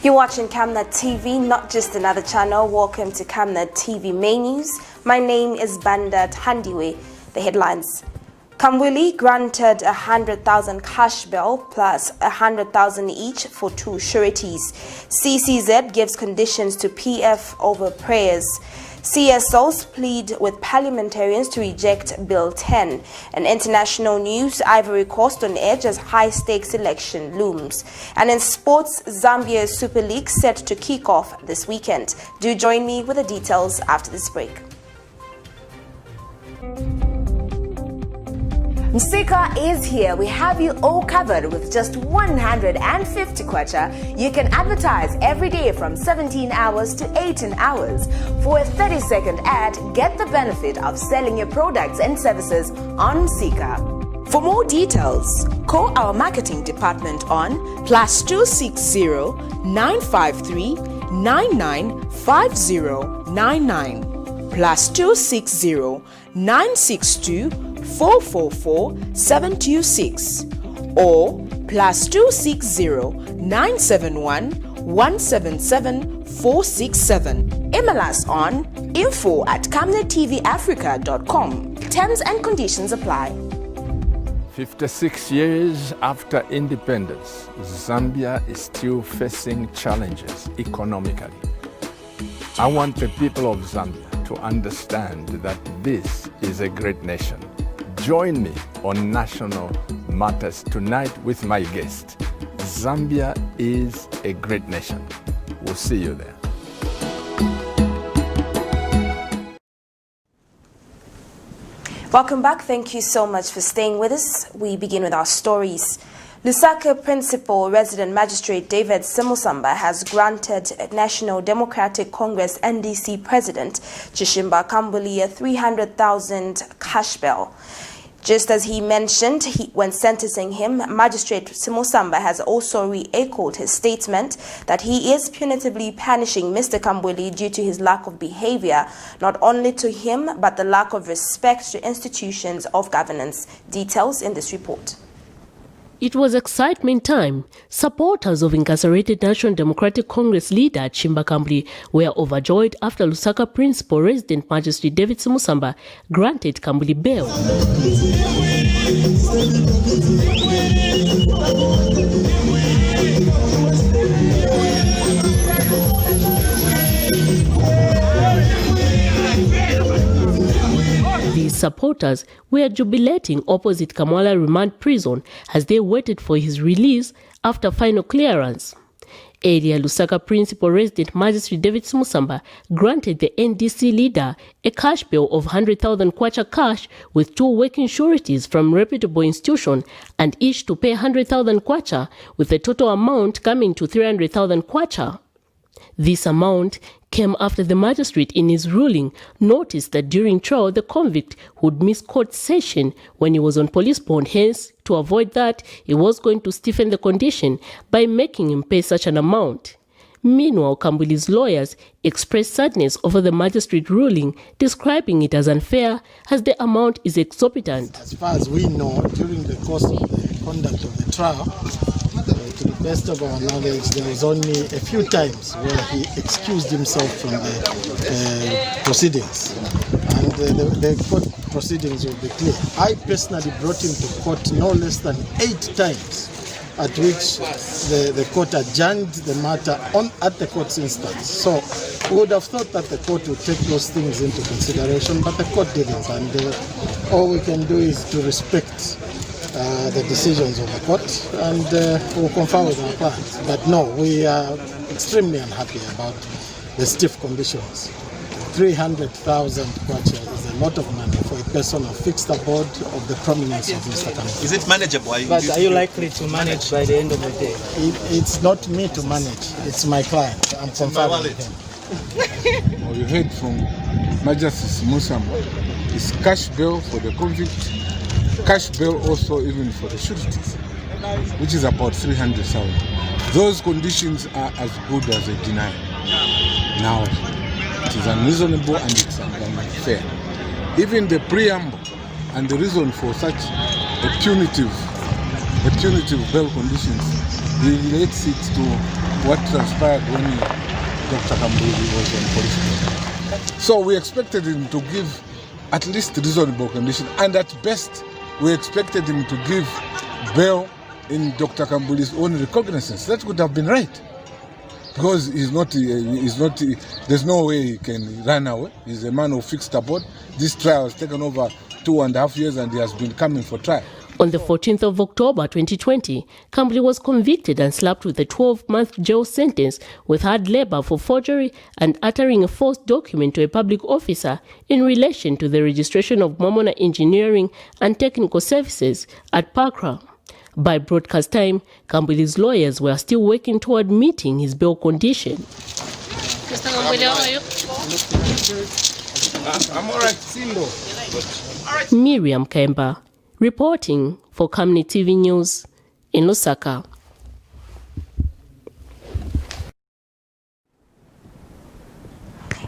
You're watching Camnet TV, not just another channel. Welcome to Camnet TV Main News. My name is Banda Tandiwe. The headlines. KAMBWILI granted 100,000 cash bail plus 100,000 each for 2 sureties. CSO'S gives conditions to PF over prayers. CSO'S plead with parliamentarians to reject Bill 10. And international news, Ivory Coast on edge as high-stakes election looms. And in sports, Zambia Super League set to kick off this weekend. Do join me with the details after this break. Msika is here. We have you all covered with just 150 kwacha. You can advertise every day from 17 hours to 18 hours. For a 30-second ad, get the benefit of selling your products and services on Msika. For more details, call our marketing department on +260 953 995099 +260 962 444-726 or +260 971 177 467. Email us on info@camnettvafrica.com. Terms and conditions apply. 56 years after independence, Zambia is still facing challenges economically. I want the people of Zambia to understand that this is a great nation. Join me on National Matters tonight with my guest. Zambia is a great nation. We'll see you there. Welcome back. Thank you so much for staying with us. We begin with our stories. Lusaka Principal Resident Magistrate David Simusamba has granted National Democratic Congress NDC President Chishimba KAMBWILI a 300,000 cash bail. Just as he mentioned when sentencing him, Magistrate Simusamba has also re-echoed his statement that he is punitively punishing Mr. KAMBWILI due to his lack of behavior, not only to him, but the lack of respect to institutions of governance. Details in this report. It was excitement time. Supporters of incarcerated National Democratic Congress leader Chishimba KAMBWILI were overjoyed after Lusaka Principal Resident Magistrate David Simusamba granted KAMBWILI bail. These supporters were jubilating opposite Kamwala Remand Prison as they waited for his release after final clearance. Earlier, Lusaka Principal Resident Magistrate David Simusamba granted the NDC leader a cash bail of 100,000 kwacha cash with 2 working sureties from reputable institution and each to pay 100,000 kwacha, with the total amount coming to 300,000 kwacha. This amount came after the magistrate in his ruling noticed that during trial the convict would miss court session when he was on police bond. Hence, to avoid that, he was going to stiffen the condition by making him pay such an amount. Meanwhile, KAMBWILI's lawyers expressed sadness over the magistrate ruling, describing it as unfair as the amount is exorbitant. As far as we know, during the course of the conduct of the trial, to the best of our knowledge, there was only a few times where he excused himself from the proceedings. And the court proceedings will be clear. I personally brought him to court no less than 8 times, at which the court adjourned the matter at the court's instance. So we would have thought that the court would take those things into consideration, but the court didn't. And all we can do is to respect the decisions of the court, and we'll confirm with our plans. But no, we are extremely unhappy about the stiff conditions. 300,000 kwacha is a lot of money for a person of fixed aboard of the prominence of Mr. KAMBWILI. Is it manageable? But are you likely to manage by the end of the day? It's not me to manage, it's my client. I'm confirming with him. Well, you heard from Magistrate Simusamba, it's cash bail for the convict, cash bail also even for the sureties, which is about 300,000. Those conditions are as good as a denial. Now, it is unreasonable and it's unfair. Even the preamble and the reason for such a punitive bail conditions relates it to what transpired when Dr. KAMBWILI was on police custody. So we expected him to give at least reasonable condition, and at best we expected him to give bail in Dr. KAMBWILI's own recognizance. That would have been right, because there's no way he can run away. He's a man who fixed aboard. This trial has taken over 2.5 years and he has been coming for trial. On the 14th of October 2020, KAMBWILI was convicted and slapped with a 12-month jail sentence with hard labor for forgery and uttering a false document to a public officer in relation to the registration of Momona Engineering and Technical Services at Pakra. By broadcast time, KAMBWILI's lawyers were still working toward meeting his bail condition. Mr. KAMBWILI, how are you? I'm all right. Miriam Kemba, reporting for Camnet TV News in Lusaka.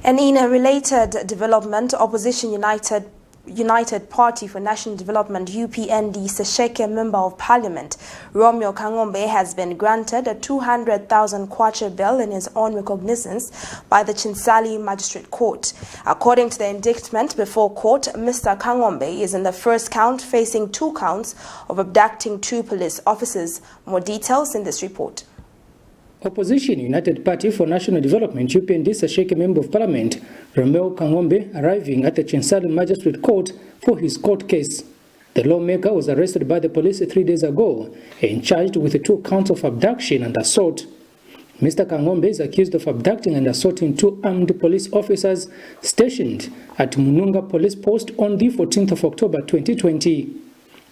And in a related development, Opposition United Party for National Development UPND Sesheke Member of Parliament Romeo Kangombe has been granted a 200,000 kwacha bail in his own recognizance by the Chinsali Magistrate Court. According to the indictment before court, Mr. Kangombe is in the first count, facing 2 counts of abducting 2 police officers. More details in this report. Opposition United Party for National Development UPND Sesheke Member of Parliament Romeo Kangombe arriving at the Chinsali Magistrate Court for his court case. The lawmaker was arrested by the police 3 days ago and charged with 2 counts of abduction and assault. Mr. Kangombe is accused of abducting and assaulting 2 armed police officers stationed at Mununga Police Post on the 14th of October 2020.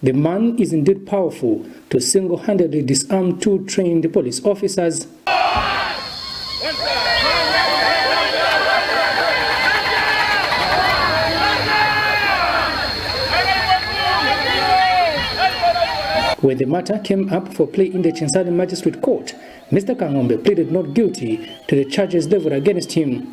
The man is indeed powerful to single-handedly disarm 2 trained police officers. When the matter came up for plea in the Chinsali Magistrate Court, Mr. Kangombe pleaded not guilty to the charges leveled against him.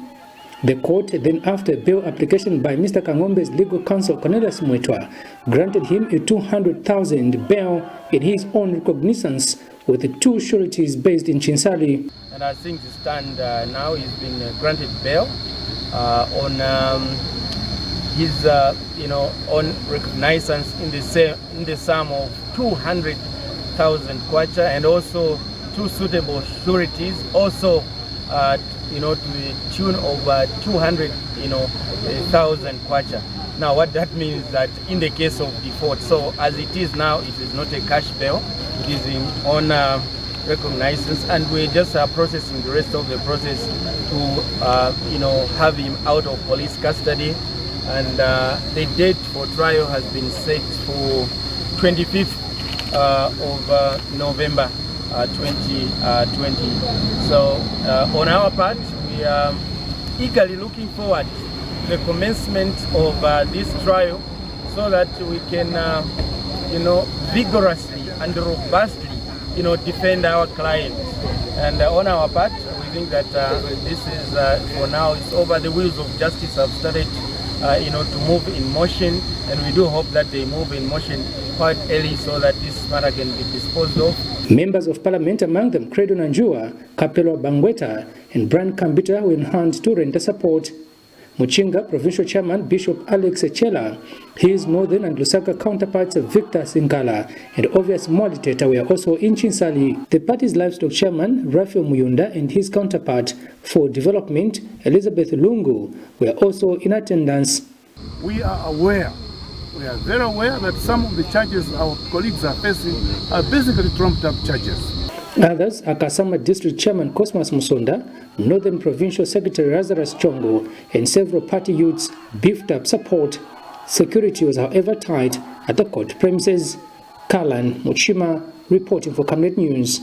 The court then, after a bail application by Mr. Kangombe's legal counsel Cornelius Mwetwa, granted him a 200,000 bail in his own recognizance with the 2 sureties based in Chinsali. And I think the stand now he's been granted bail on his own recognizance in the sum of 200,000 kwacha, and also 2 suitable sureties, also to the tune of 200,000 kwacha. Now what that means that in the case of default, so as it is now, it is not a cash bail, it is in on recognizance, and we're just processing the rest of the process to have him out of police custody. And the date for trial has been set for 25th of November 2020. So on our part, we are eagerly looking forward to the commencement of this trial, so that we can vigorously and robustly defend our clients. And on our part, we think that this is for now it's over. The wheels of justice have started to move in motion, and we do hope that they move in motion quite early so that this matter can be disposed of. Members of Parliament, among them Credo Nanjua, Kapelo Bangweta and Brian Kambita, were in hand to render support. Muchinga Provincial Chairman Bishop Alex Echela, his northern and Lusaka counterparts Victor Singala and Obvious Moditator were also in Chinsali. The party's livestock chairman Raphael Muyunda and his counterpart for development Elizabeth Lungu were also in attendance. We are aware, we are very aware that some of the charges our colleagues are facing are basically trumped up charges. Others are Kasama District Chairman Cosmas Musonda, Northern Provincial Secretary Lazarus Chongo, and several party youths beefed up support. Security was, however, tight at the court premises. Kalan Muchima reporting for Camnet News.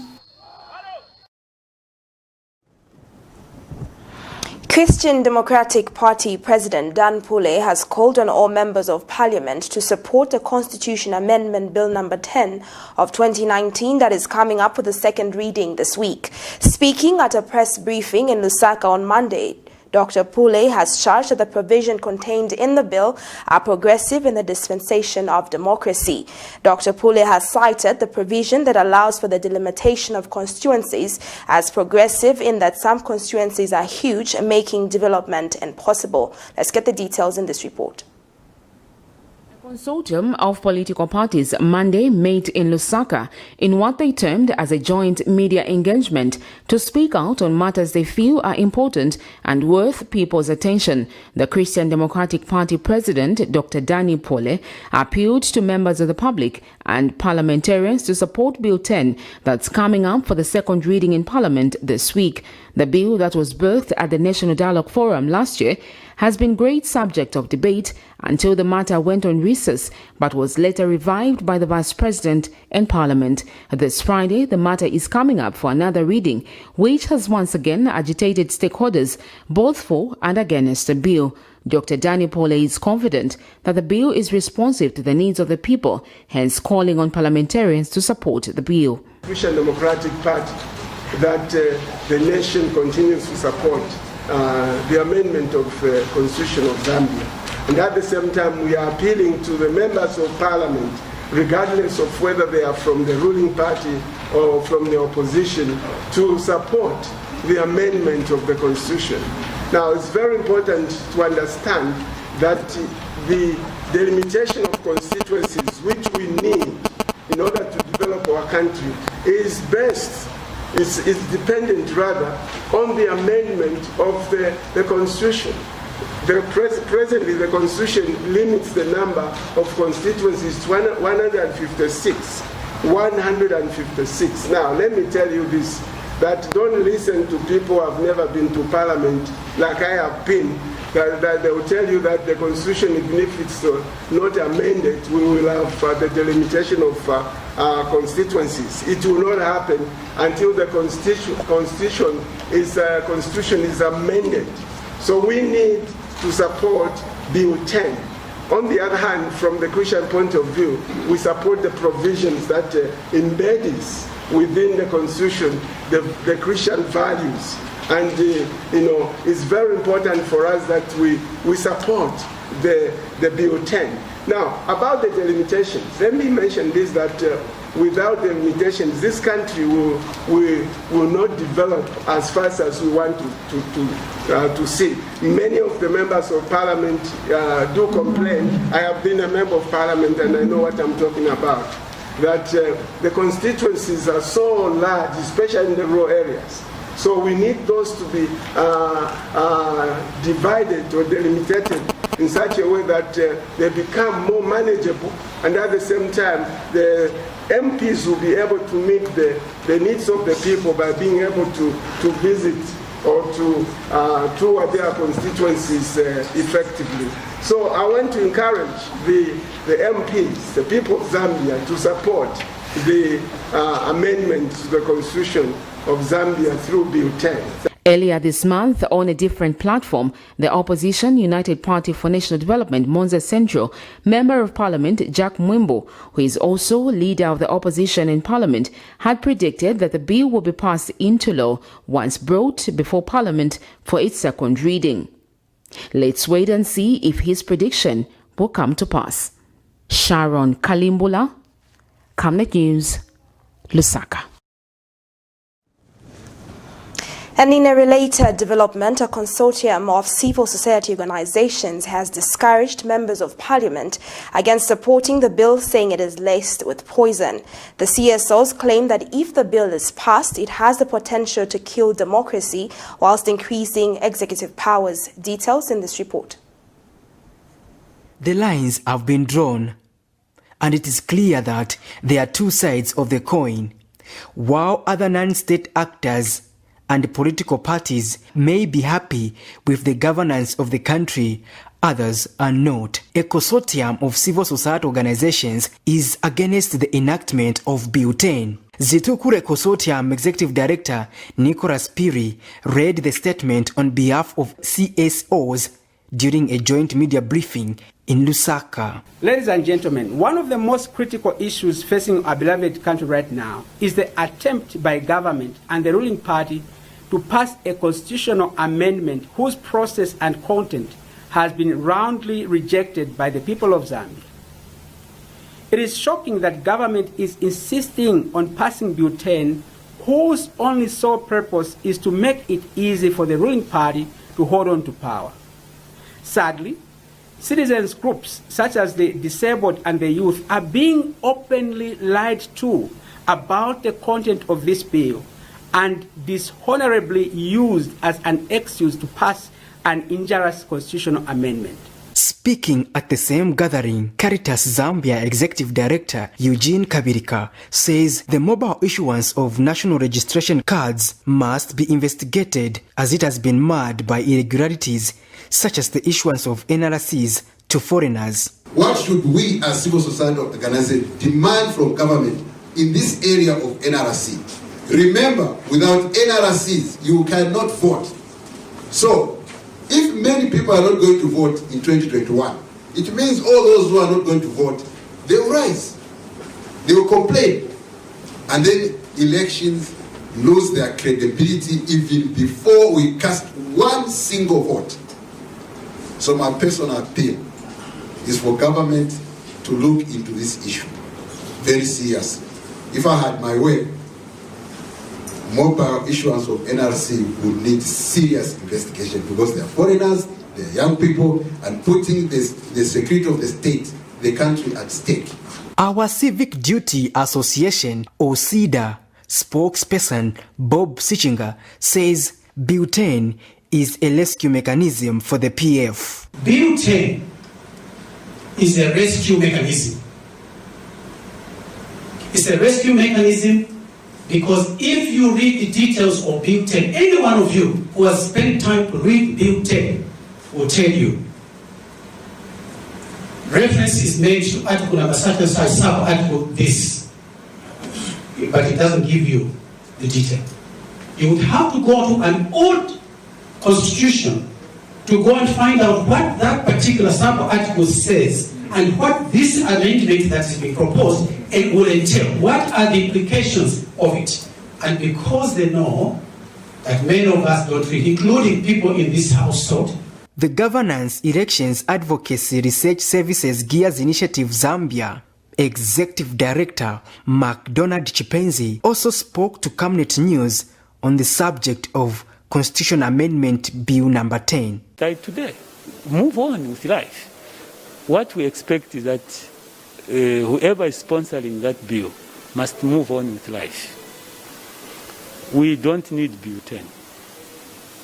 Christian Democratic Party President Dan Pule has called on all members of Parliament to support the Constitution Amendment Bill number 10 of 2019 that is coming up for the second reading this week. Speaking at a press briefing in Lusaka on Monday, Dr. Pule has charged that the provision contained in the bill are progressive in the dispensation of democracy. Dr. Pule has cited the provision that allows for the delimitation of constituencies as progressive in that some constituencies are huge, making development impossible. Let's get the details in this report. A consortium of political parties Monday met in Lusaka in what they termed as a joint media engagement to speak out on matters they feel are important and worth people's attention. The Christian Democratic Party president, Dr. Danny Pole, appealed to members of the public and parliamentarians to support Bill 10 that's coming up for the second reading in Parliament this week. The bill that was birthed at the National Dialogue Forum last year has been great subject of debate until the matter went on recess, but was later revived by the Vice President and Parliament. This Friday, the matter is coming up for another reading, which has once again agitated stakeholders both for and against the bill. Dr. Danny Pole is confident that the bill is responsive to the needs of the people, hence calling on parliamentarians to support the bill. Christian Democratic Party that the nation continues to support the amendment of the Constitution of Zambia. And at the same time, we are appealing to the members of Parliament, regardless of whether they are from the ruling party or from the opposition, to support the amendment of the Constitution. Now, it's very important to understand that the delimitation of constituencies, which we need in order to develop our country, is dependent rather on the amendment of the Constitution. Presently, the Constitution limits the number of constituencies to 156. 156. Now, let me tell you this, that don't listen to people who have never been to Parliament like I have been, that they will tell you that the Constitution, even if it's not amended, we will have the delimitation of constituencies. It will not happen until the Constitution is amended. So we need to support Bill 10. On the other hand, from the Christian point of view, we support the provisions that embeds within the Constitution the Christian values. And it's very important for us that we support the Bill 10. Now, about the delimitations, let me mention this, that without the limitations, this country will not develop as fast as we want to see. Many of the members of Parliament do complain. I have been a member of Parliament and I know what I'm talking about, that the constituencies are so large, especially in the rural areas. So we need those to be divided or delimited in such a way that they become more manageable, and at the same time the MPs will be able to meet the needs of the people by being able to visit or to tour their constituencies effectively. So I want to encourage the MPs, the people of Zambia, to support the amendment to the Constitution of Zambia through Bill 10. Earlier this month, on a different platform, the opposition United Party for National Development, Monza Central, Member of Parliament Jack Mwimbo, who is also leader of the opposition in Parliament, had predicted that the bill will be passed into law once brought before Parliament for its second reading. Let's wait and see if his prediction will come to pass. Sharon Kalimbula, Camnet News, Lusaka. And in a related development, a consortium of civil society organizations has discouraged members of parliament against supporting the bill, saying it is laced with poison. The CSO'S claim that if the bill is passed, it has the potential to kill democracy whilst increasing executive powers. Details in this report. The lines have been drawn, and it is clear that there are two sides of the coin. While other non-state actors and political parties may be happy with the governance of the country, others are not. A consortium of civil society organizations is against the enactment of Bill 10. Zitukure Consortium Executive Director Nicholas Piri read the statement on behalf of CSO'S during a joint media briefing in Lusaka. Ladies and gentlemen, one of the most critical issues facing our beloved country right now is the attempt by government and the ruling party to pass a constitutional amendment whose process and content has been roundly rejected by the people of Zambia. It is shocking that government is insisting on passing Bill 10, whose only sole purpose is to make it easy for the ruling party to hold on to power. Sadly, citizens groups such as the disabled and the youth are being openly lied to about the content of this bill and dishonorably used as an excuse to pass an injurious constitutional amendment. Speaking at the same gathering, Caritas Zambia Executive Director Eugene Kabirika says the mobile issuance of national registration cards must be investigated as it has been marred by irregularities such as the issuance of NRCs to foreigners. What should we as civil society organizations demand from government in this area of NRC? Remember, without NRCs, you cannot vote. So, if many people are not going to vote in 2021, it means all those who are not going to vote, they will rise. They will complain. And then elections lose their credibility even before we cast one single vote. So my personal appeal is for government to look into this issue very seriously. If I had my way, mobile issuance of NRC would need serious investigation because they are foreigners, they are young people, and putting the security of the state, the country at stake. Our Civic Duty Association, or CIDA, spokesperson Bob Sichinga says Bill 10 is a rescue mechanism for the PF. Bill 10 is a rescue mechanism. It's a rescue mechanism because if you read the details of Bill 10, any one of you who has spent time to read Bill 10 will tell you. Reference is made to article number such and such, sub-article this, but it doesn't give you the detail. You would have to go to an old constitution to go and find out what that particular sub-article says and what this amendment that is being proposed it will entail. What are the implications of it? And because they know that many of us don't read, including people in this household. The Governance, Elections, Advocacy Research Services Gears Initiative Zambia Executive Director McDonald Chipenzi also spoke to Camnet News on the subject of Constitution Amendment Bill number 10. Today, move on with life. What we expect is that whoever is sponsoring that bill must move on with life. We don't need Bill 10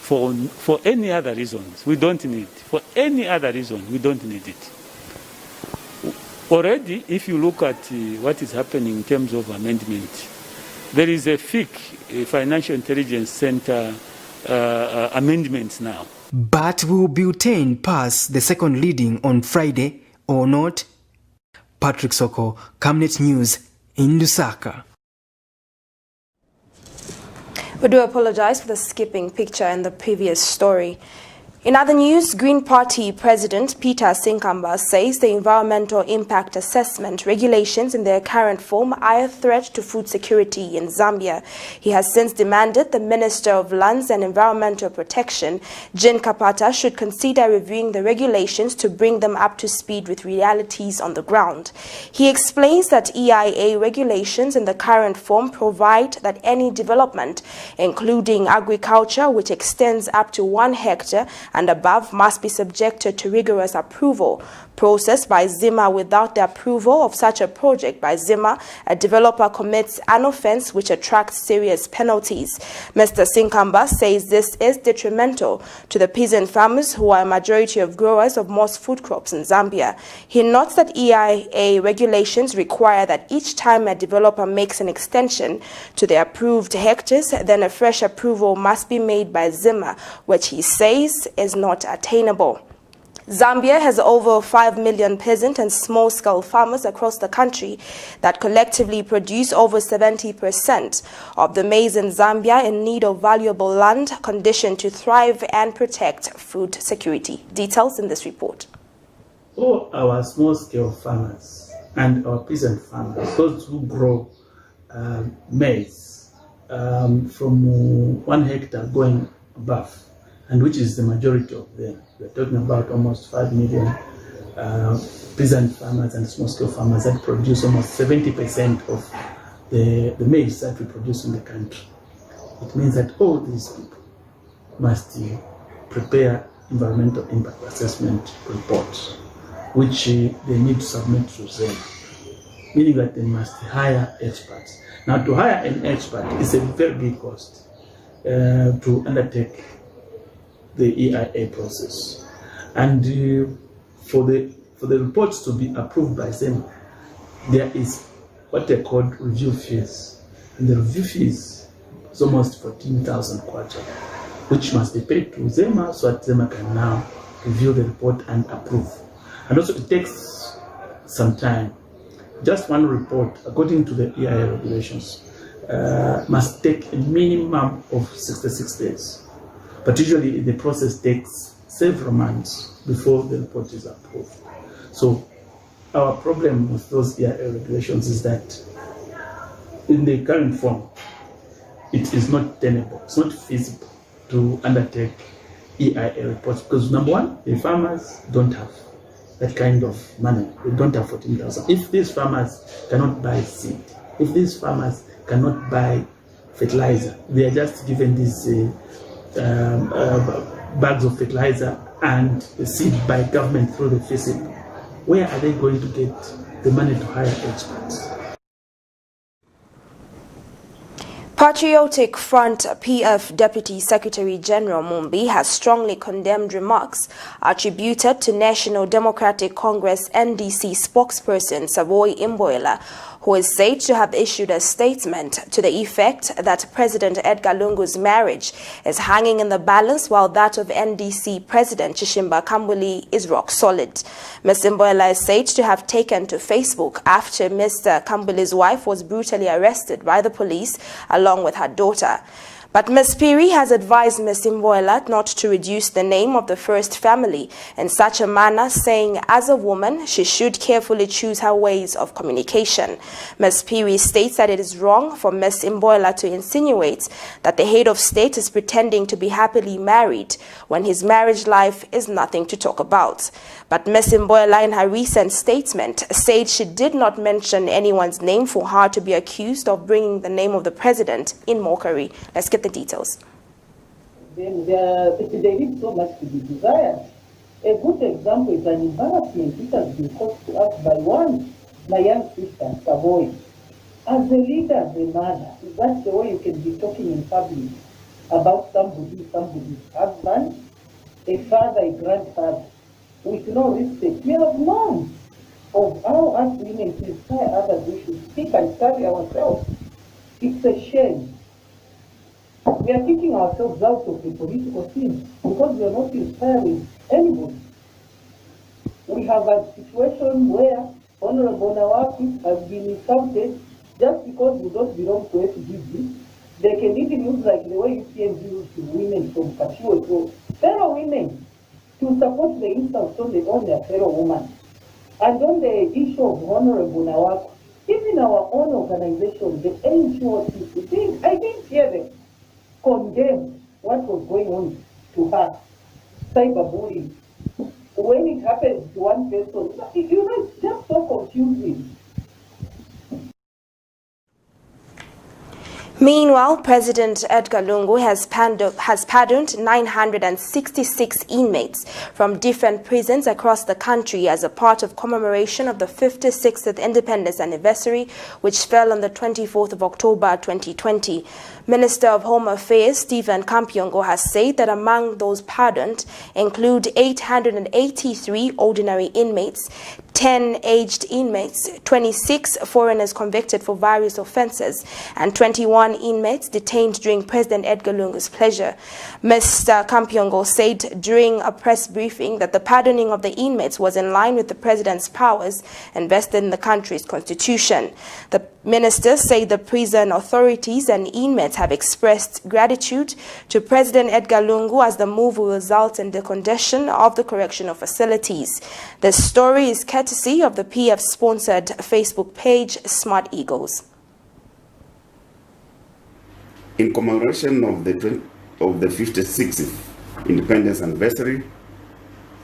for any other reasons. We don't need for any other reason. We don't need it. Already, if you look at what is happening in terms of amendment, there is a FIC, a Financial Intelligence Center amendments now. But will Bill 10 pass the second reading on Friday or not? Patrick Soko, Camnet News in Lusaka. We do apologize for the skipping picture in the previous story. In other news, Green Party President Peter Sinkamba says the environmental impact assessment regulations in their current form are a threat to food security in Zambia. He has since demanded the Minister of Lands and Environmental Protection, Jean Kapata, should consider reviewing the regulations to bring them up to speed with realities on the ground. He explains that EIA regulations in the current form provide that any development, including agriculture, which extends up to 1 hectare and above, must be subjected to rigorous approval process by ZIMA. Without the approval of such a project by ZIMA, a developer commits an offense which attracts serious penalties. Mr. Sinkamba says this is detrimental to the peasant farmers who are a majority of growers of most food crops in Zambia. He notes that EIA regulations require that each time a developer makes an extension to the approved hectares, then a fresh approval must be made by ZIMA, which he says is not attainable. Zambia has over 5 million peasant and small-scale farmers across the country that collectively produce over 70% of the maize in Zambia, in need of valuable land conditioned to thrive and protect food security. Details in this report. For our small-scale farmers and our peasant farmers, those who grow maize, from 1 hectare going above, and which is the majority of them. We're talking about almost 5 million peasant farmers and small-scale farmers that produce almost 70% of the maize that we produce in the country. It means that all these people must prepare environmental impact assessment reports, which they need to submit to them, meaning that they must hire experts. Now, to hire an expert is a very big cost to undertake the EIA process. And for the reports to be approved by them, there is what they call review fees. And the review fees is almost 14,000 kwacha, which must be paid to Zema so that Zema can now review the report and approve. And also it takes some time. Just one report, according to the EIA regulations, must take a minimum of 66 days. But usually the process takes several months before the report is approved. So our problem with those EIA regulations is that in the current form, it is not tenable, it's not feasible to undertake EIA reports because number one, the farmers don't have that kind of money. They don't have 14,000. If these farmers cannot buy seed, if these farmers cannot buy fertilizer, they are just given these bags of fertilizer and the seed by government through the FISIP, where are they going to get the money to hire experts? Patriotic Front PF Deputy Secretary General Mumbi has strongly condemned remarks attributed to National Democratic Congress NDC spokesperson Savoy Imboela, who is said to have issued a statement to the effect that President Edgar Lungu's marriage is hanging in the balance while that of NDC President Chishimba KAMBWILI is rock solid. Ms. Imboela is said to have taken to Facebook after Mr. KAMBWILI's wife was brutally arrested by the police along with her daughter. But Ms. Piri has advised Ms. Imboela not to reduce the name of the first family in such a manner, saying as a woman, she should carefully choose her ways of communication. Ms. Piri states that it is wrong for Ms. Imboela to insinuate that the head of state is pretending to be happily married when his marriage life is nothing to talk about. But Ms. Imboela in her recent statement said she did not mention anyone's name for her to be accused of bringing the name of the president in mockery. Let's get the details. Then they leave so much to be desired. A good example is an embarrassment which has been caused to us by my young sister, Savoy. As a leader, as a mother, is that the way you can be talking in public about somebody's husband, a father, a grandfather, with no respect? We have known of how us women to inspire others, we should speak and carry ourselves. It's a shame. We are kicking ourselves out of the political scene because we are not inspiring anybody. We have a situation where Honorable Nawaki has been insulted just because we don't belong to FGB. They can even use like the way UPN used women from Kashiwa, so fellow women, to support the insults on their fellow woman. And on the issue of Honorable Nawaki, even our own organization, the NGO, I didn't hear them condemn what was going on to her, cyberbullying. When it happens to one person, it's just so confusing. Meanwhile, President Edgar Lungu has pardoned 966 inmates from different prisons across the country as a part of commemoration of the 56th Independence Anniversary, which fell on the 24th of October 2020. Minister of Home Affairs Stephen Kampiongo has said that among those pardoned include 883 ordinary inmates, 10 aged inmates, 26 foreigners convicted for various offences, and 21 inmates detained during President Edgar Lungu's pleasure. Mr. Kampiongo said during a press briefing that the pardoning of the inmates was in line with the president's powers invested in the country's constitution. The minister said the prison authorities and inmates have expressed gratitude to President Edgar Lungu as the move will result in the condition of the correctional facilities. The story is courtesy of the PF-sponsored Facebook page, Smart Eagles. In commemoration of the 56th independence anniversary,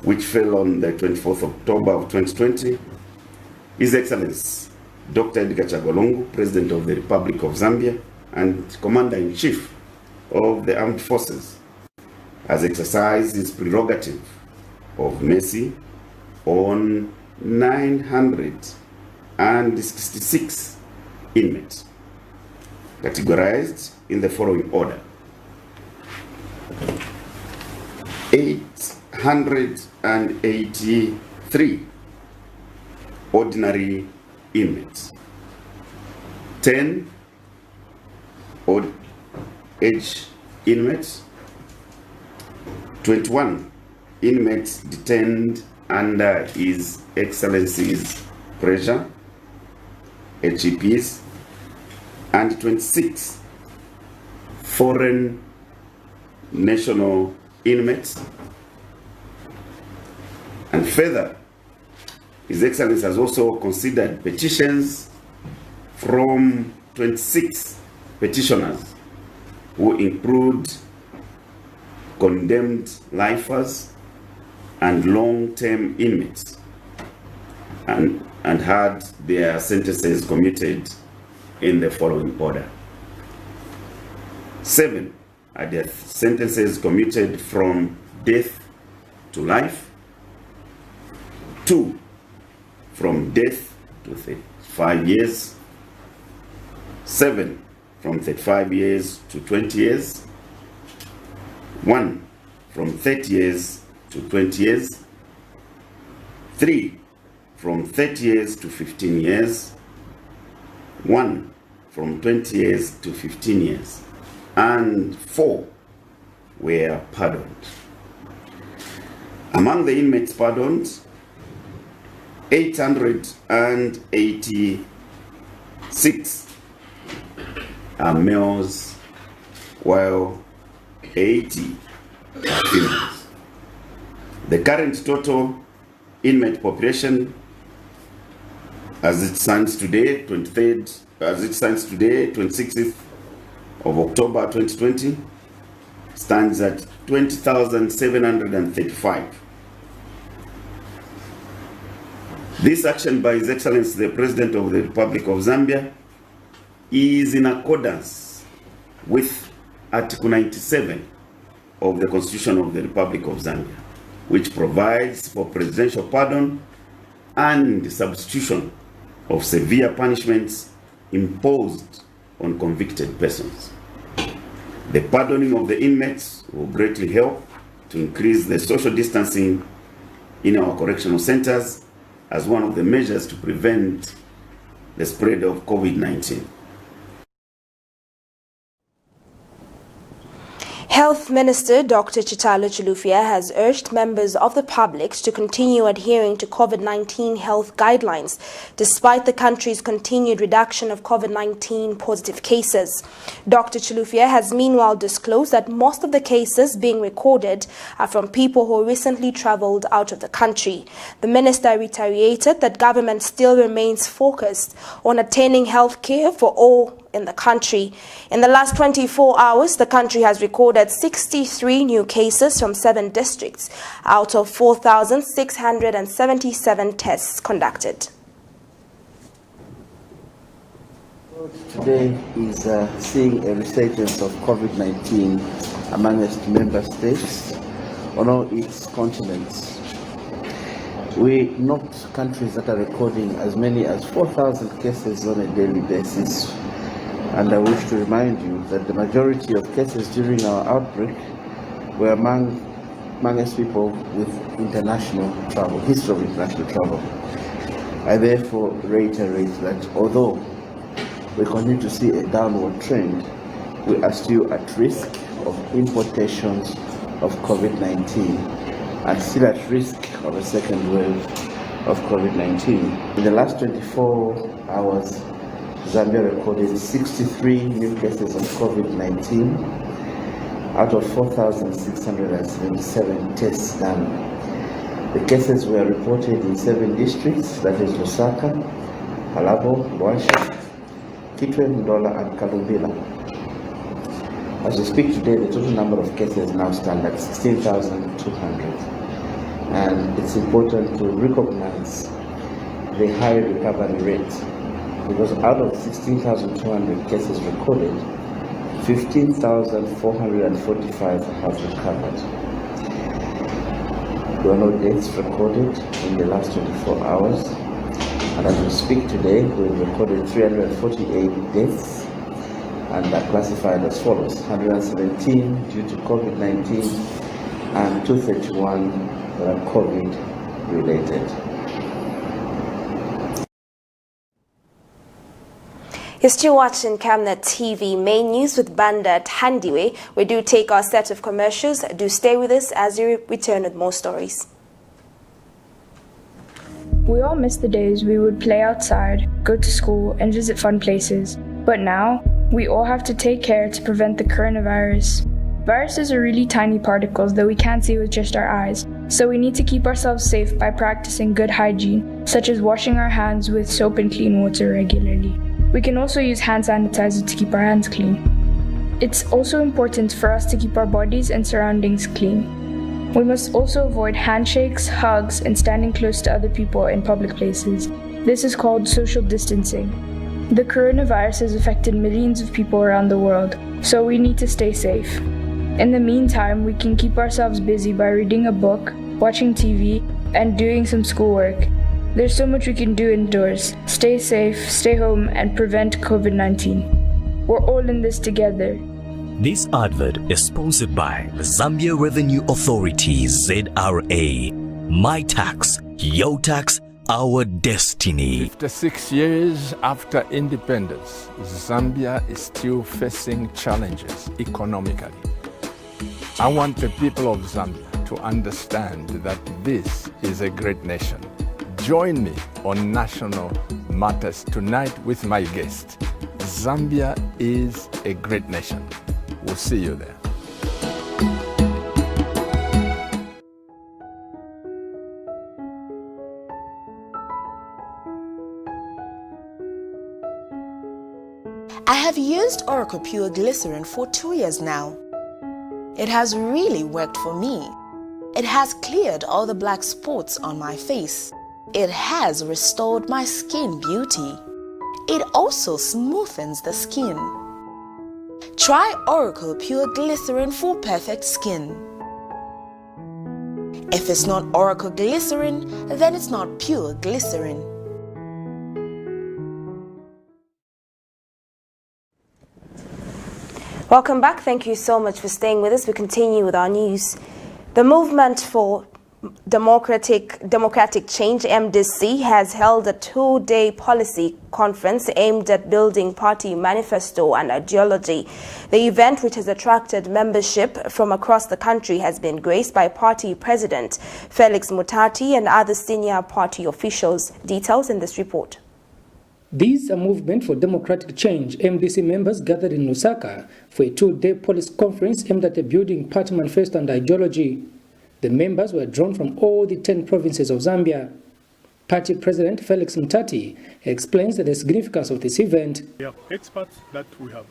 which fell on the 24th of October of 2020, His Excellency Dr. Edgar Chagwa, President of the Republic of Zambia and Commander-in-Chief of the Armed Forces, has exercised his prerogative of mercy on 966 inmates, categorized in the following order: 883 ordinary inmates, 10 old age inmates, 21 inmates detained under His Excellency's pressure, HEPs, and 26 foreign national inmates. And further, His Excellency has also considered petitions from 26 petitioners, who include condemned lifers and long-term inmates, and had their sentences commuted in the following order: 7 are their sentences commuted from death to life, 2 from death to 35 years, 7 from 35 years to 20 years, 1 from 30 years to 20 years, 3 from 30 years to 15 years, 1 from 20 years to 15 years, and 4 were pardoned. Among the inmates pardoned, 886 are males, while 80 are females. The current total inmate population, as it stands today, 26th of October 2020, stands at 20,735. This action by His Excellency the President of the Republic of Zambia is in accordance with Article 97 of the Constitution of the Republic of Zambia, which provides for presidential pardon and the substitution of severe punishments imposed on convicted persons. The pardoning of the inmates will greatly help to increase the social distancing in our correctional centers as one of the measures to prevent the spread of COVID-19. Health Minister Dr. Chitalo Chilufya has urged members of the public to continue adhering to COVID-19 health guidelines despite the country's continued reduction of COVID-19 positive cases. Dr. Chilufya has meanwhile disclosed that most of the cases being recorded are from people who recently traveled out of the country. The minister reiterated that government still remains focused on attaining health care for all in the country. In the last 24 hours, the country has recorded 63 new cases from 7 districts out of 4,677 tests conducted. Today is seeing a resurgence of COVID-19 amongst member states on all its continents. We note countries that are recording as many as 4,000 cases on a daily basis. And I wish to remind you that the majority of cases during our outbreak were amongst people with international travel, history of international travel. I therefore reiterate that although we continue to see a downward trend, we are still at risk of importations of COVID-19 and still at risk of a second wave of COVID-19. In the last 24 hours, Zambia recorded 63 new cases of COVID-19 out of 4,677 tests done. The cases were reported in 7 districts, that is Lusaka, Kalabo, Luasha, Kitwe, Ndola, and Kalumbila. As we speak today, the total number of cases now stand at 16,200. And it's important to recognize the high recovery rate, because out of 16,200 cases recorded, 15,445 have recovered. There were no deaths recorded in the last 24 hours. And as we speak today, we've recorded 348 deaths, and are classified as follows: 117 due to COVID-19 and 231 that are COVID-related. You're still watching Camnet TV main news with Banda Thandiwe. We do take our set of commercials. Do stay with us as we return with more stories. We all miss the days we would play outside, go to school, and visit fun places. But now, we all have to take care to prevent the coronavirus. Viruses are really tiny particles that we can't see with just our eyes, so we need to keep ourselves safe by practicing good hygiene, such as washing our hands with soap and clean water regularly. We can also use hand sanitizer to keep our hands clean. It's also important for us to keep our bodies and surroundings clean. We must also avoid handshakes, hugs, and standing close to other people in public places. This is called social distancing. The coronavirus has affected millions of people around the world, so we need to stay safe. In the meantime, we can keep ourselves busy by reading a book, watching TV, and doing some schoolwork. There's so much we can do indoors. Stay safe, stay home, and prevent COVID-19. We're all in this together. This advert is sponsored by the Zambia Revenue Authority, ZRA. My tax, your tax, our destiny. 56 years after independence, Zambia is still facing challenges economically. I want the people of Zambia to understand that this is a great nation. Join me on National Matters tonight with my guest. Zambia is a great nation. We'll see you there. I have used Oracle Pure Glycerin for 2 years now. It has really worked for me. It has cleared all the black spots on my face. It has restored my skin beauty. It also smoothens the skin. Try Oracle Pure Glycerin for perfect skin. If it's not Oracle Glycerin, then it's not pure glycerin. Welcome back. Thank you so much for staying with us. We continue with our news. The Movement for Democratic Change, MDC, has held a 2-day policy conference aimed at building party manifesto and ideology. The event, which has attracted membership from across the country, has been graced by party president Felix Mutati and other senior party officials. Details in this report. These are Movement for Democratic Change MDC members gathered in Lusaka for a 2-day policy conference aimed at building party manifesto and ideology. The members were drawn from all the 10 provinces of Zambia. Party President Felix Mutati explains the significance of this event. We have experts that we have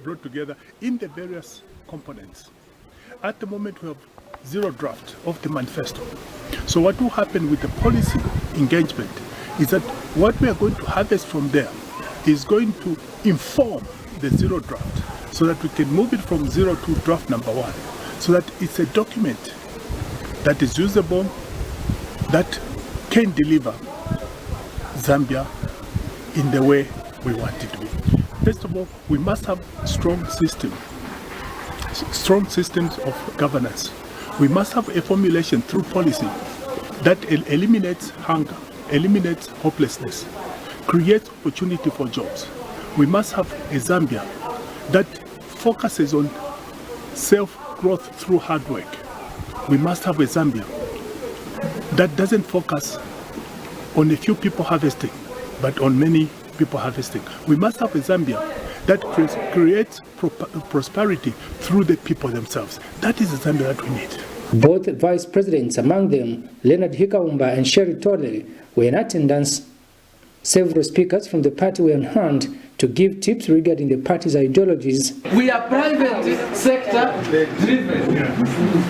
brought together in the various components. At the moment, we have zero draft of the manifesto. So what will happen with the policy engagement is that what we are going to harvest from there is going to inform the zero draft so that we can move it from zero to draft number 1, so that it's a document that is usable, that can deliver Zambia in the way we want it to be. First of all, we must have strong systems of governance. We must have a formulation through policy that eliminates hunger, eliminates hopelessness, creates opportunity for jobs. We must have a Zambia that focuses on self-growth through hard work. We must have a Zambia that doesn't focus on a few people harvesting, but on many people harvesting. We must have a Zambia that creates prosperity through the people themselves. That is the Zambia that we need. Both vice presidents, among them Leonard Hikaumba and Sherry Tole, were in attendance. Several speakers from the party were on hand to give tips regarding the party's ideologies. We are private sector driven.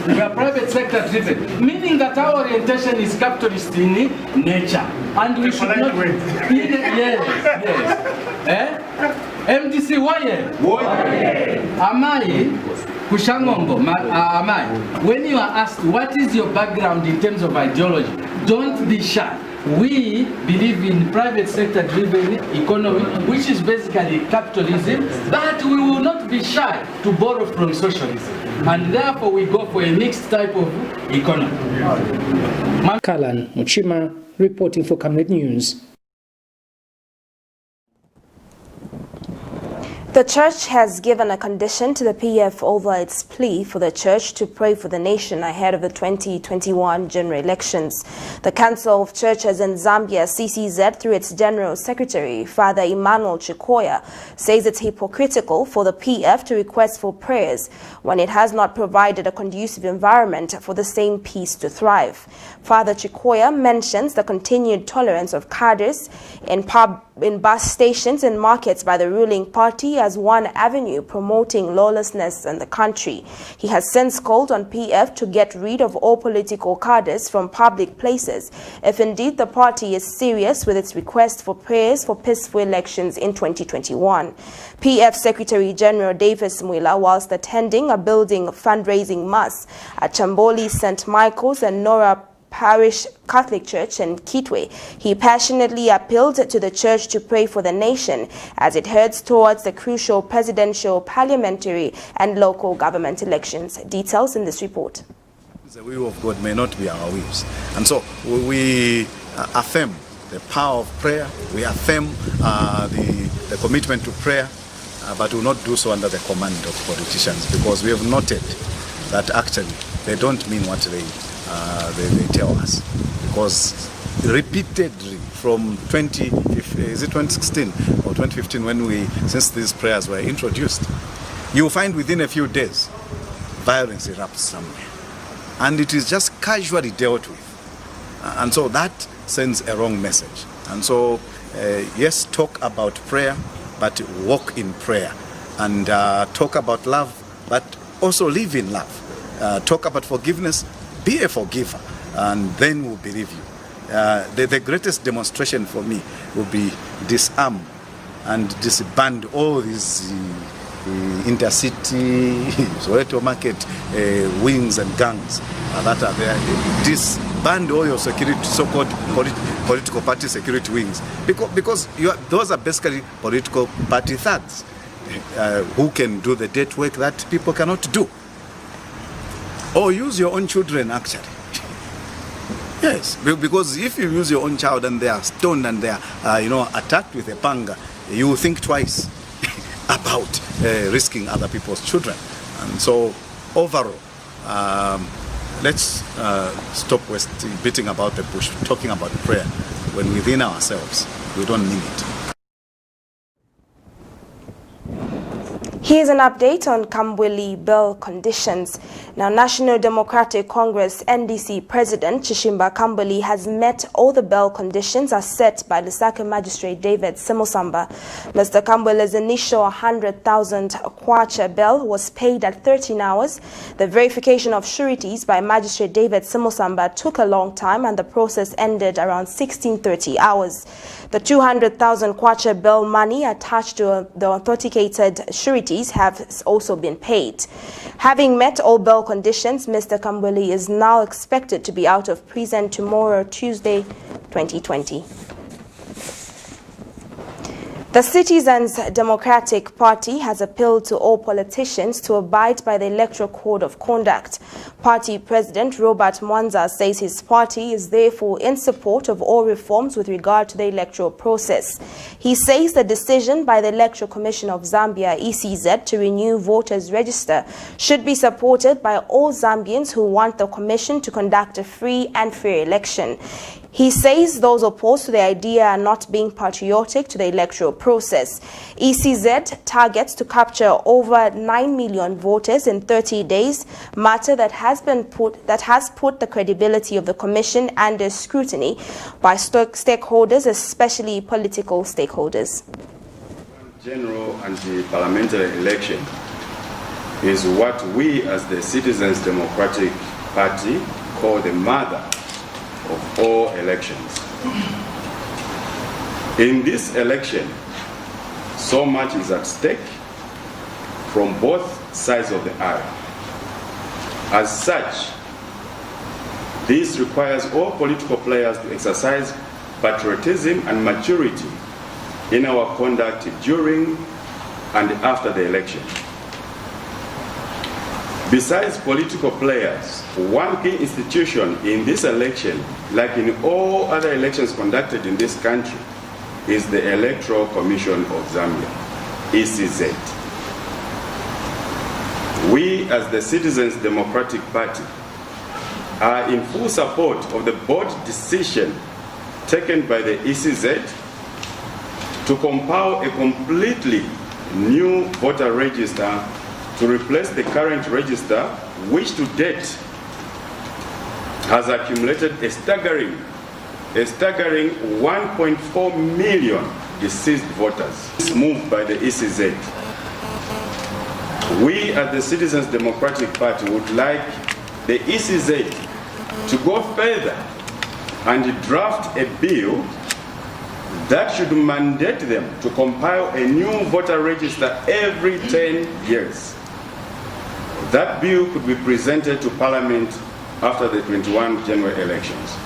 We are private sector driven, meaning that our orientation is capitalist in nature, and we should not. Yes. MDC Waye. Amai Kushangombo. Amai. When you are asked what is your background in terms of ideology, don't be shy. We believe in private sector driven economy, which is basically capitalism, but we will not be shy to borrow from socialism. And therefore we go for a mixed type of economy. Kalan Muchima reporting for Camnet News. The church has given a condition to the PF over its plea for the church to pray for the nation ahead of the 2021 general elections. The Council of Churches in Zambia, CCZ, through its General Secretary, Father Emmanuel Chikoya, says it's hypocritical for the PF to request for prayers when it has not provided a conducive environment for the same peace to thrive. Father Chikoya mentions the continued tolerance of cadres in bus stations and markets by the ruling party as one avenue promoting lawlessness in the country. He has since called on PF to get rid of all political cadres from public places if indeed the party is serious with its request for prayers for peaceful elections in 2021. PF Secretary General Davis Mwila, whilst attending a building fundraising mass at Chamboli St. Michael's and Nora Parish Catholic Church in Kitwe, he passionately appealed to the church to pray for the nation as it heads towards the crucial presidential, parliamentary and local government elections. Details in this report. The will of God may not be our wills. And so we affirm the power of prayer, we affirm the commitment to prayer, but we will not do so under the command of politicians, because we have noted that actually they don't mean what they tell us, because repeatedly from 2016 or 2015, since these prayers were introduced, you will find within a few days violence erupts somewhere, and it is just casually dealt with, and so that sends a wrong message. And so yes, talk about prayer, but walk in prayer, and talk about love, but also live in love. Talk about forgiveness, be a forgiver, and then we'll believe you. The greatest demonstration for me will be disarm and disband all these intercity, Soweto market wings and gangs that are there. Disband all your security, so-called political party security wings, because those are basically political party thugs who can do the dirty work that people cannot do. Or use your own children, actually. Yes, because if you use your own child and they are stoned and they are, attacked with a panga, you think twice about risking other people's children. And so, overall, let's stop beating about the bush, talking about prayer, when within ourselves we don't mean it. Here's an update on KAMBWILI bill conditions. Now, National Democratic Congress NDC President Chishimba KAMBWILI has met all the bill conditions as set by Lusaka Magistrate David Simosamba. Mr. KAMBWILI's initial 100,000 kwacha bill was paid at 13 hours. The verification of sureties by Magistrate David Simosamba took a long time, and the process ended around 16:30 hours. The 200,000 kwacha bill money attached to the authenticated sureties have also been paid. Having met all bail conditions, Mr. KAMBWILI is now expected to be out of prison tomorrow, Tuesday, 2020. The Citizens Democratic Party has appealed to all politicians to abide by the Electoral Code of Conduct. Party President Robert Mwanza says his party is therefore in support of all reforms with regard to the electoral process. He says the decision by the Electoral Commission of Zambia, ECZ, to renew voters' register should be supported by all Zambians who want the commission to conduct a free and fair election. He says those opposed to the idea are not being patriotic to the electoral process. ECZ targets to capture over 9 million voters in 30 days, matter that has put the credibility of the commission under scrutiny by stakeholders, especially political stakeholders. general and the parliamentary election is what we as the Citizens Democratic Party call the mother of all elections. In this election, so much is at stake from both sides of the aisle. As such, this requires all political players to exercise patriotism and maturity in our conduct during and after the election. Besides political players, one key institution in this election, like in all other elections conducted in this country, is the Electoral Commission of Zambia, ECZ. We, as the Citizens Democratic Party, are in full support of the bold decision taken by the ECZ to compile a completely new voter register to replace the current register, which to date has accumulated a staggering 1.4 million deceased voters. This move by the ECZ, we at the Citizens Democratic Party would like the ECZ to go further and draft a bill that should mandate them to compile a new voter register every 10 years. That bill could be presented to Parliament after the 21 general elections.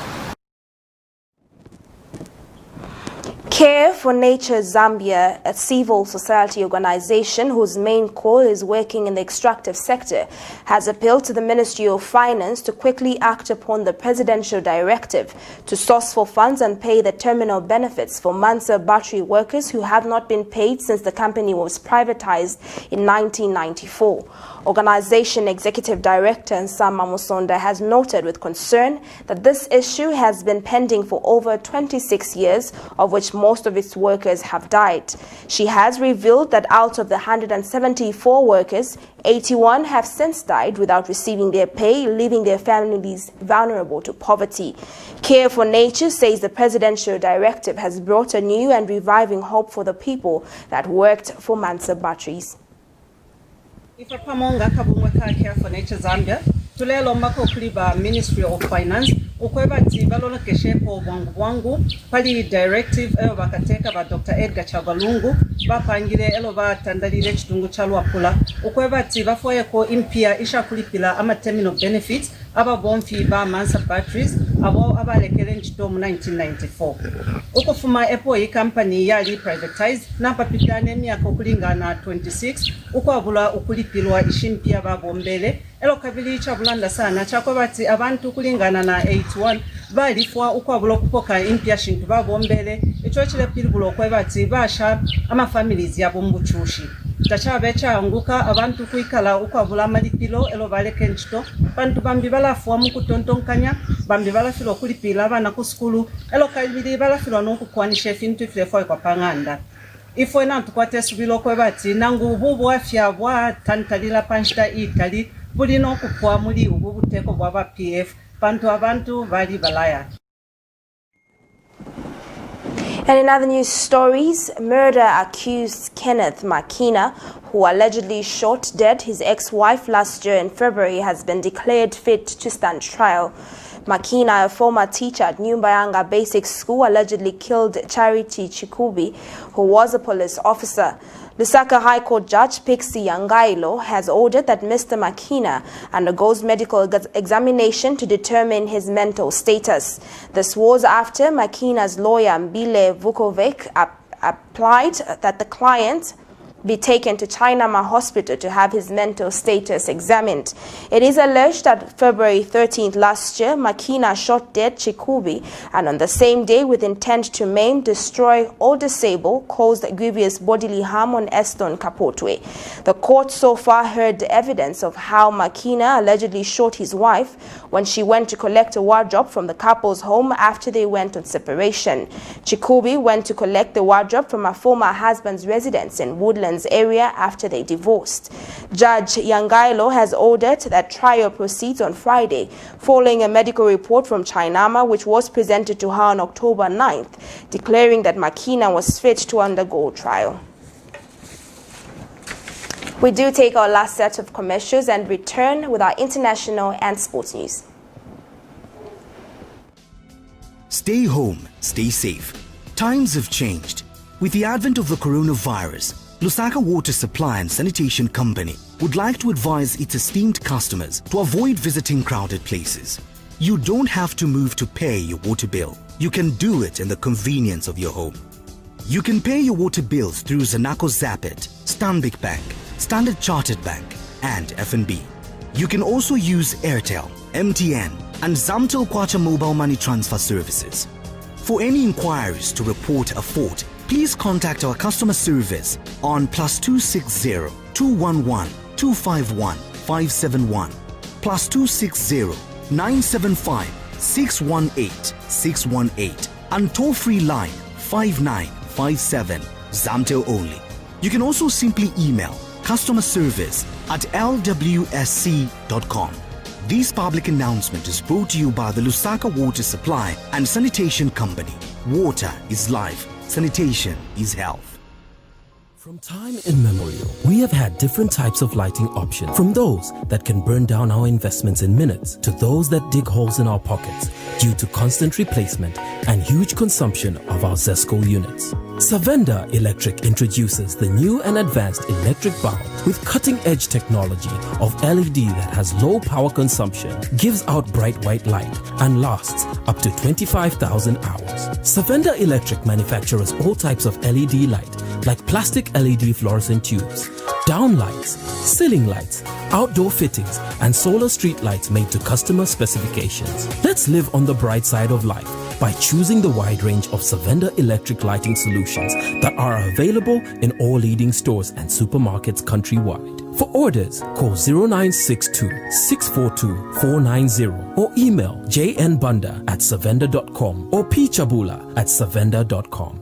Care for Nature Zambia, a civil society organization whose main core is working in the extractive sector, has appealed to the Ministry of Finance to quickly act upon the presidential directive to source for funds and pay the terminal benefits for Mansa battery workers who have not been paid since the company was privatized in 1994. Organization Executive Director Nsama Musonda has noted with concern that this issue has been pending for over 26 years, of which most of its workers have died. She has revealed that out of the 174 workers, 81 have since died without receiving their pay, leaving their families vulnerable to poverty. Care for Nature says the presidential directive has brought a new and reviving hope for the people that worked for Mansa batteries. Ifa pamonga kabumwe ka Care for Nature Zambia tulelo mako kuliba Ministry of Finance ukweba tibalola keshepo bwangu pali directive elo bakateka ba Dr. Edgar Chabalungu bapangile elo batandalire chitungu chalwa pula ukweba tibafoye ko impia isha kulipila ama terminal benefits aba bonfi ba Mansa batteries abo abalekele nchito mu 1994 ukufuma epo yi company yali privatized napapitane myaka okulingana 26 ukwabula ukulipilwa ishimpia babombele elo kabili chabulanda sana chakobati abantu kulingana na 81 balifwa ukwabula okupoka impia shintu babombele icho chile pilbulo okwebati basha ama families yabo mbuchushi tachabecha nguka abantu kuikala ukwabula malipilo elo baleke nchito bantu bambi balafwa mukutontonkanya bambi balafilo kulipila abana ku skulu elo kabili balafilo nokukwanisha fintu iflefwa kwa panganda ifo na tukwate subilo kwebati nangu bubu afya bwa tantalila panchita ikali bulino kupwa muri ubu buteko bwa PF abantu bali balaya. And in other news stories, murder-accused Kenneth Makina, who allegedly shot dead his ex-wife last year in February, has been declared fit to stand trial. Makina, a former teacher at Nyumbayanga Basic School, allegedly killed Charity Chikubi, who was a police officer. Lusaka High Court Judge Pixie Yangailo has ordered that Mr. Makina undergoes medical examination to determine his mental status. This was after Makina's lawyer Mbile Vukovic applied that the client be taken to Chinama Hospital to have his mental status examined. It is alleged that February 13th last year, Makina shot dead Chikubi, and on the same day, with intent to maim, destroy, or disable, caused grievous bodily harm on Eston Kapotwe. The court so far heard evidence of how Makina allegedly shot his wife when she went to collect a wardrobe from the couple's home after they went on separation. Chikubi went to collect the wardrobe from her former husband's residence in Woodlands area after they divorced. Judge Yangailo has ordered that trial proceeds on Friday following a medical report from Chinama which was presented to her on October 9th, declaring that Makina was fit to undergo trial. We do take our last set of commercials and return with our international and sports news. Stay home, stay safe. Times have changed. With the advent of the coronavirus, Lusaka Water Supply and Sanitation Company would like to advise its esteemed customers to avoid visiting crowded places. You don't have to move to pay your water bill. You can do it in the convenience of your home. You can pay your water bills through Zanaco Zapit, Stanbic Bank, Standard Chartered Bank, and FNB. You can also use Airtel, MTN, and Zamtel Kwacha mobile money transfer services. For any inquiries to report a fault, please contact our customer service on +260 211 251 571, +260 975 618 618, and toll-free line 5957, Zamtel only. You can also simply email customer service at lwsc.com. This public announcement is brought to you by the Lusaka Water Supply and Sanitation Company. Water is life. Sanitation is health. From time immemorial, we have had different types of lighting options, from those that can burn down our investments in minutes to those that dig holes in our pockets due to constant replacement and huge consumption of our ZESCO units. Savenda Electric introduces the new and advanced electric bulb with cutting-edge technology of LED that has low power consumption, gives out bright white light, and lasts up to 25,000 hours. Savenda Electric manufactures all types of LED light, like plastic LED fluorescent tubes, down lights, ceiling lights, outdoor fittings, and solar street lights made to customer specifications. Let's live on the bright side of life by choosing the wide range of Savenda electric lighting solutions that are available in all leading stores and supermarkets countrywide. For orders, call 0962 642 490 or email jnbunda@savenda.com or pchabula@savenda.com.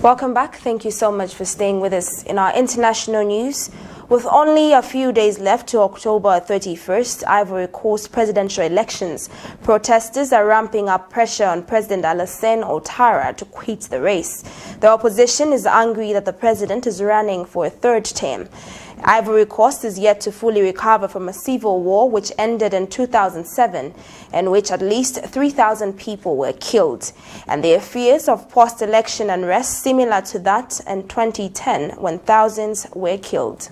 Welcome back. Thank you so much for staying with us in our international news. With only a few days left to October 31st, Ivory Coast presidential elections, protesters are ramping up pressure on President Alassane Ouattara to quit the race. The opposition is angry that the president is running for a third term. Ivory Coast is yet to fully recover from a civil war which ended in 2007, in which at least 3,000 people were killed, and there are fears of post-election unrest similar to that in 2010 when thousands were killed.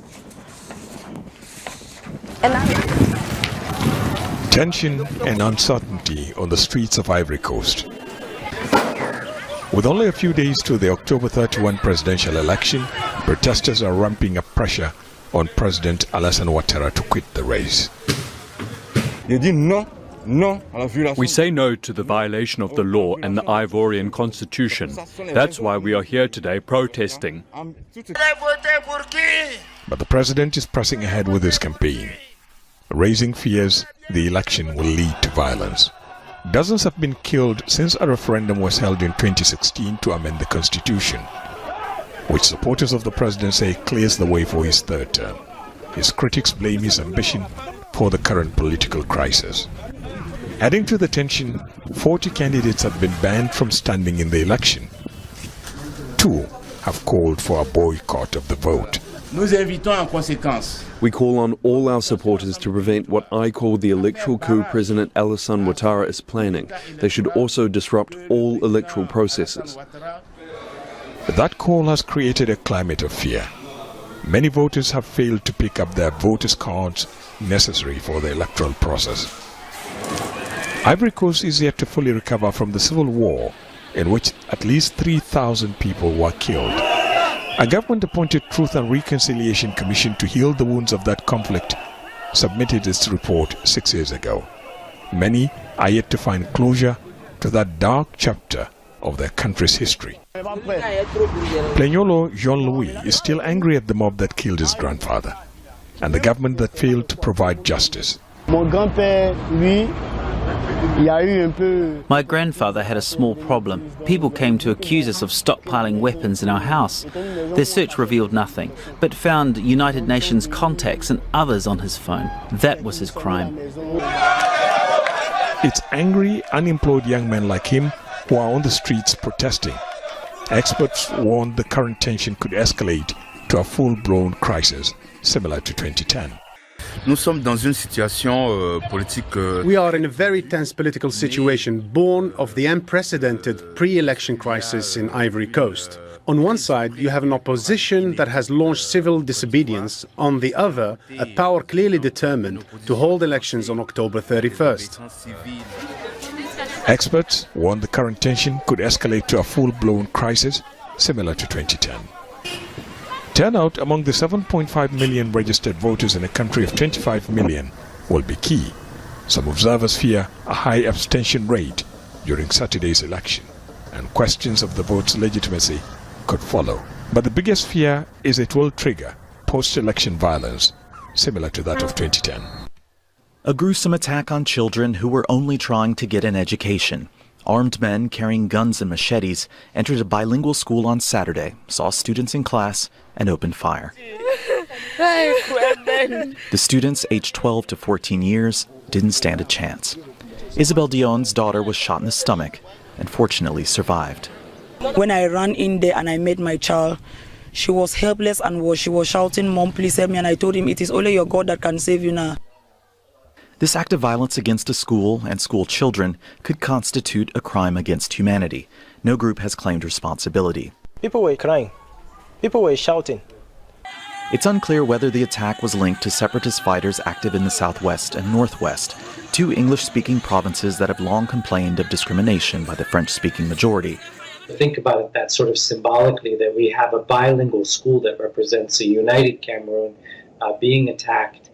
Tension and uncertainty on the streets of Ivory Coast. With only a few days to the October 31 presidential election, protesters are ramping up pressure on President Alassane Ouattara to quit the race. We say no to the violation of the law and the Ivorian constitution. That's why we are here today protesting. But the president is pressing ahead with his campaign, raising fears the election will lead to violence. Dozens have been killed since a referendum was held in 2016 to amend the constitution, which supporters of the president say clears the way for his third term. His critics blame his ambition for the current political crisis. Adding to the tension, 40 candidates have been banned from standing in the election. 2 have called for a boycott of the vote. We call on all our supporters to prevent what I call the electoral coup President Alassane Ouattara is planning. They should also disrupt all electoral processes. That call has created a climate of fear. Many voters have failed to pick up their voters' cards necessary for the electoral process. Ivory Coast is yet to fully recover from the civil war in which at least 3,000 people were killed. A government-appointed Truth and Reconciliation Commission to heal the wounds of that conflict submitted its report 6 years ago. Many are yet to find closure to that dark chapter of their country's history. Plegnolo Jean-Louis is still angry at the mob that killed his grandfather and the government that failed to provide justice. My grandfather had a small problem. People came to accuse us of stockpiling weapons in our house. Their search revealed nothing, but found United Nations contacts and others on his phone. That was his crime. It's angry, unemployed young men like him who are on the streets protesting. Experts warn the current tension could escalate to a full-blown crisis similar to 2010. We are in a very tense political situation born of the unprecedented pre-election crisis in Ivory Coast. On one side, you have an opposition that has launched civil disobedience. On the other, a power clearly determined to hold elections on October 31st. Experts warn the current tension could escalate to a full-blown crisis similar to 2010. Turnout among the 7.5 million registered voters in a country of 25 million will be key. Some observers fear a high abstention rate during Saturday's election, and questions of the vote's legitimacy could follow. But the biggest fear is it will trigger post-election violence similar to that of 2010. A gruesome attack on children who were only trying to get an education. Armed men carrying guns and machetes entered a bilingual school on Saturday, saw students in class, and opened fire. The students, aged 12 to 14 years, didn't stand a chance. Isabel Dion's daughter was shot in the stomach and fortunately survived. When I ran in there and I met my child, she was helpless and she was shouting, "Mom, please help me." And I told him, "It is only your God that can save you now." This act of violence against a school and school children could constitute a crime against humanity. No group has claimed responsibility. People were crying. People were shouting. It's unclear whether the attack was linked to separatist fighters active in the southwest and northwest, two English-speaking provinces that have long complained of discrimination by the French-speaking majority. Think about it that sort of symbolically, that we have a bilingual school that represents a united Cameroon being attacked,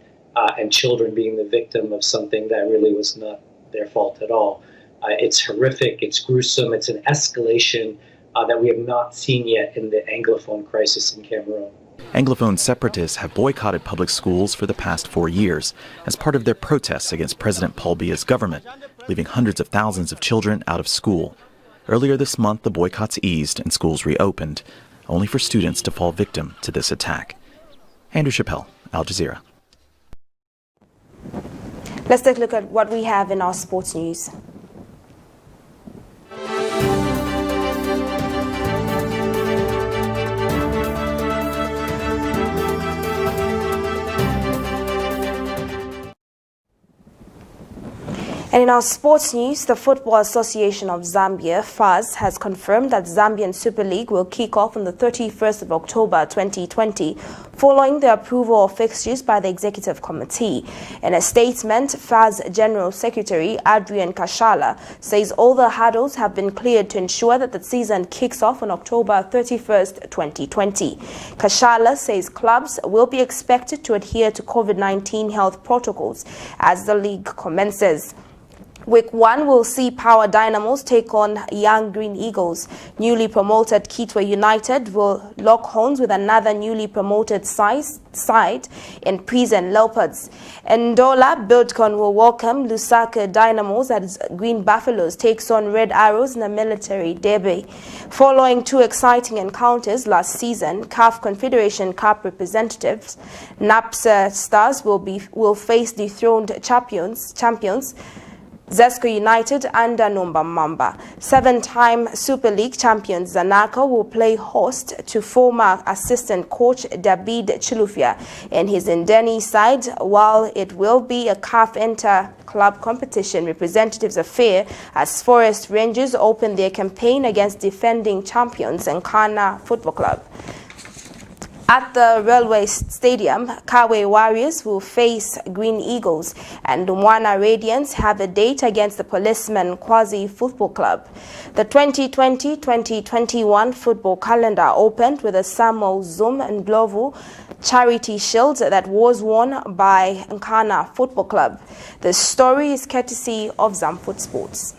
and children being the victim of something that really was not their fault at all. It's horrific, it's gruesome, it's an escalation that we have not seen yet in the Anglophone crisis in Cameroon. Anglophone separatists have boycotted public schools for the past 4 years as part of their protests against President Paul Biya's government, leaving hundreds of thousands of children out of school. Earlier this month, the boycotts eased and schools reopened, only for students to fall victim to this attack. Andrew Chappelle, Al Jazeera. Let's take a look at what we have in our sports news. And in our sports news, the Football Association of Zambia, FAZ, has confirmed that Zambian Super League will kick off on the 31st of October 2020, following the approval of fixtures by the Executive Committee. In a statement, FAZ General Secretary Adrian Kashala says all the hurdles have been cleared to ensure that the season kicks off on October 31st, 2020. Kashala says clubs will be expected to adhere to COVID-19 health protocols as the league commences. Week 1 will see Power Dynamos take on Young Green Eagles. Newly promoted Kitwe United will lock horns with another newly promoted side in Prison Leopards. Ndola Buildcon will welcome Lusaka Dynamos as Green Buffaloes takes on Red Arrows in a military derby. Following 2 exciting encounters last season, CAF Confederation Cup representatives, NAPSA Stars will face dethroned champions Zesco United under Nomba Mamba. 7-time Super League champions Zanaco will play host to former assistant coach David Chilufya and his Ndeni side, while it will be a CAF inter-club competition representatives affair as Forest Rangers open their campaign against defending champions Nkana Football Club. At the Railway Stadium, Kawe Warriors will face Green Eagles and Lumwana Radiants have a date against the Policemen Kwazi Football Club. The 2020-2021 football calendar opened with a Samo Zum and Glovu charity shield that was won by Nkana Football Club. The story is courtesy of Zamfoot Sports.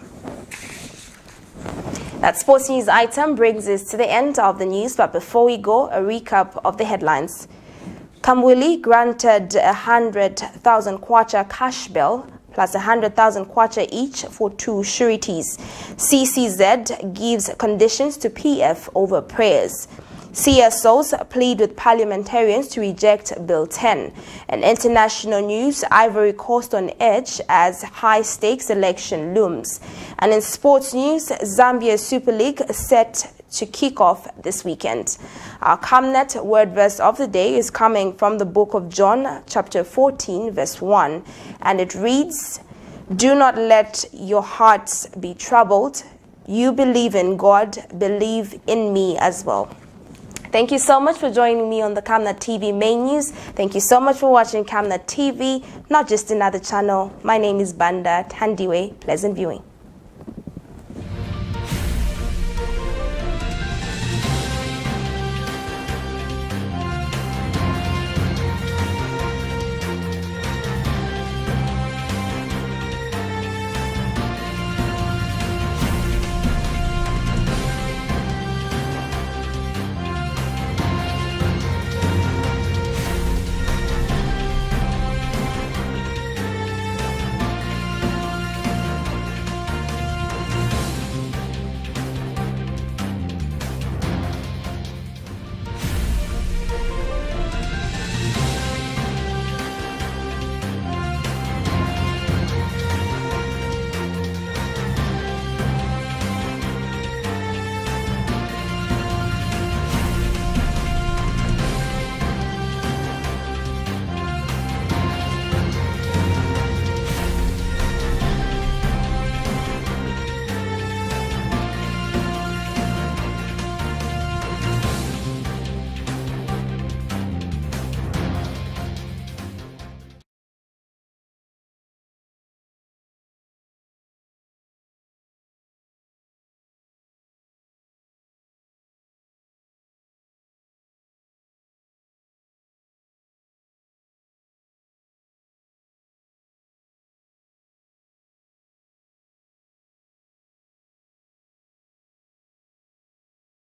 That sports news item brings us to the end of the news, but before we go, a recap of the headlines. KAMBWILI granted 100,000 kwacha cash bail plus 100,000 kwacha each for 2 sureties. CCZ gives conditions to PF over prayers. CSO'S plead with parliamentarians to reject Bill 10. And international news, Ivory Coast on edge as high-stakes election looms. And in sports news, Zambia Super League set to kick off this weekend. Our Camnet word verse of the day is coming from the book of John, chapter 14, verse 1, and it reads, "Do not let your hearts be troubled. You believe in God, believe in me as well." Thank you so much for joining me on the Camnet TV main news. Thank you so much for watching Camnet TV, not just another channel. My name is Banda Tandiwe. Pleasant viewing.